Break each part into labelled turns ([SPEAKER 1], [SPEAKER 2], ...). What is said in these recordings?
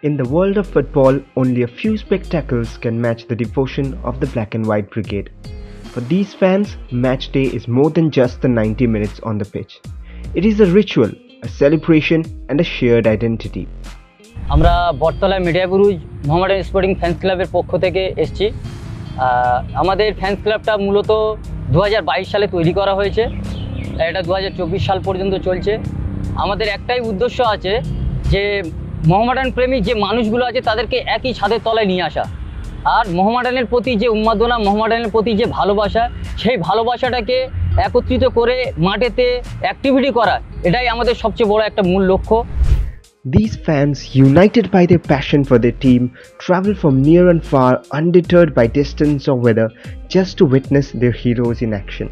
[SPEAKER 1] In the world of football, only a few spectacles can match the devotion of the Black and White Brigade. For these fans, match day is more than just the 90 minutes on the pitch. It is a ritual, a celebration and a shared identity.
[SPEAKER 2] আমরা Battala media Buruj Mohammedan Sporting fans ক্লাবের পক্ষ থেকে এসেছি। আমাদের fans ক্লাবটা মূলত 2022 সালে তৈরি করা হয়েছে, এটা 2024 সাল পর্যন্ত চলছে। আমাদের একটাই উদ্দেশ্য আছে যে মোহামেডান প্রেমী যে মানুষগুলো আছে তাদেরকে একই ছাদের তলায় নিয়ে আসা, আর মোহামেডানের প্রতি যে উন্মাদনা, মোহামেডানের প্রতি যে ভালোবাসা, সেই ভালোবাসাটাকে একত্রিত করে মাঠেতে অ্যাক্টিভিটি করা, এটাই আমাদের সবচেয়ে বড় একটা মূল লক্ষ্য।
[SPEAKER 1] These fans, united by their passion for their team, travel from near and far, undeterred by distance or weather, just to witness their heroes in action.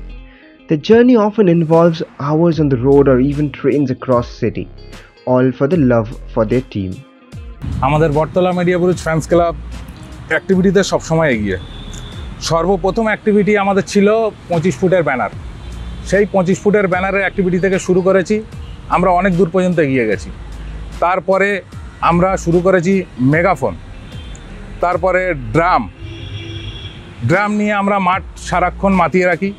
[SPEAKER 1] The journey often involves hours on the road or even trains across city, all for the love for their team.
[SPEAKER 3] আমাদের বটতলা media Buruj fans club অ্যাক্টিভিটিতে সবসময় এগিয়ে। সর্বপ্রথম activity আমাদের ছিল 25 ফুটের banner. সেই 25 ফুটের ব্যানারের অ্যাক্টিভিটি থেকে শুরু করেছি, আমরা অনেক দূর পর্যন্ত এগিয়ে গেছি। তারপরে আমরা শুরু করেছি মেগাফোন, তারপরে ড্রাম নিয়ে আমরা মাঠ সারাক্ষণ মাতিয়ে রাখি।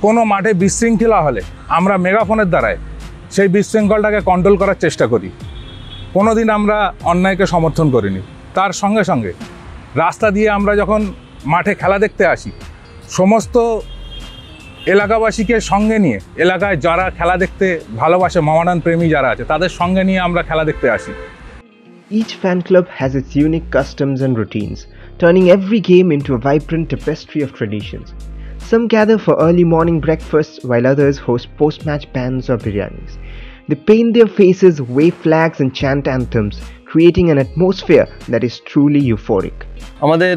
[SPEAKER 3] কোনো মাঠে বিশৃঙ্খলা হলে আমরা মেগাফোনের দ্বারাই সেই বিশৃঙ্খলটাকে কন্ট্রোল করার চেষ্টা করি। কোনো দিন আমরা অন্যায়কে সমর্থন করিনি। তার সঙ্গে সঙ্গে রাস্তা দিয়ে আমরা যখন মাঠে খেলা দেখতে আসি, সমস্ত এলাকাবাসীকে সঙ্গে নিয়ে, এলাকায় যারা খেলা দেখতে ভালোবাসে, মোহামেডান প্রেমী যারা আছে তাদের সঙ্গে নিয়ে আমরা খেলা দেখতে আসি।
[SPEAKER 1] Each fan club has its unique customs and routines, turning every game into a vibrant tapestry of traditions. Some gather for early morning breakfasts while others host post-match bands or biryanis. They paint their faces, wave flags and chant anthems, creating an atmosphere that is truly euphoric.
[SPEAKER 4] আমাদের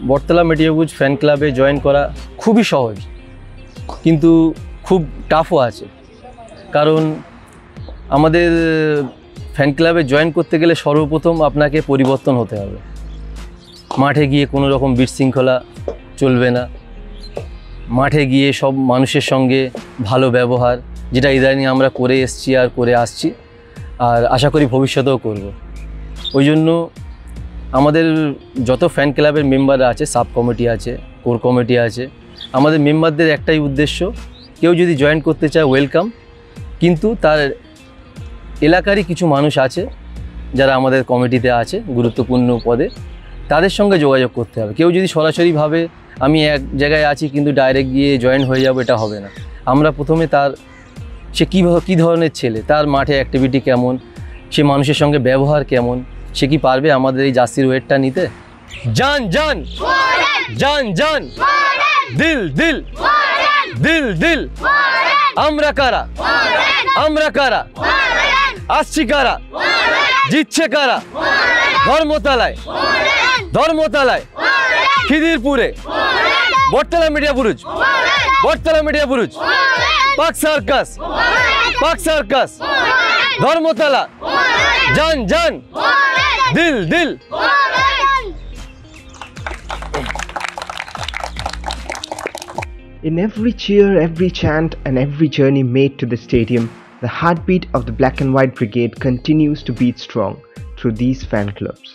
[SPEAKER 4] বটতলা media Buruj fan ক্লাবে join করা খুবই সহজ, কিন্তু খুব টাফও আছে। কারণ আমাদের ফ্যান ক্লাবে জয়েন করতে গেলে সর্বপ্রথম আপনাকে পরিবর্তন হতে হবে। মাঠে গিয়ে কোনো রকম বিশৃঙ্খলা চলবে না, মাঠে গিয়ে সব মানুষের সঙ্গে ভালো ব্যবহার, যেটা ইদানিং আমরা করে এসছি আর করে আসছি, আর আশা করি ভবিষ্যতেও করব। ওই জন্য আমাদের যত ফ্যান ক্লাবের মেম্বার আছে, সাব কমিটি আছে, কোর কমিটি আছে, আমাদের মেম্বারদের একটাই উদ্দেশ্য, কেউ যদি জয়েন করতে চায় ওয়েলকাম, কিন্তু তার এলাকারই কিছু মানুষ আছে যারা আমাদের কমিটিতে আছে গুরুত্বপূর্ণ পদে, তাদের সঙ্গে যোগাযোগ করতে হবে। কেউ যদি সরাসরিভাবে আমি এক জায়গায় আছি কিন্তু ডাইরেক্ট গিয়ে জয়েন হয়ে যাবো, এটা হবে না। আমরা প্রথমে সে কী ধরনের ছেলে, তার মাঠে অ্যাক্টিভিটি কেমন, সে মানুষের সঙ্গে ব্যবহার কেমন, সে কি পারবে আমাদের এই জার্সির ওয়েটটা নিতে। জান জান জান জান, দিল দিল দিল দিল, আমরা কারা, আমরা কারা, আসছি কারা, জিতছে কারা, ধর্মতলায় ধর্মতলায়, খিদিরপুরে, বটতলা মিডিয়া বুরুজ, বটতলা মিডিয়া বুরুজ, পাক সার্কাস, পাক সার্কাস, ধর্মতলা, জান জান, দিল দিল।
[SPEAKER 1] In every cheer, every chant and every journey made to the stadium, the heartbeat of the Black and White Brigade continues to beat strong through these fan clubs.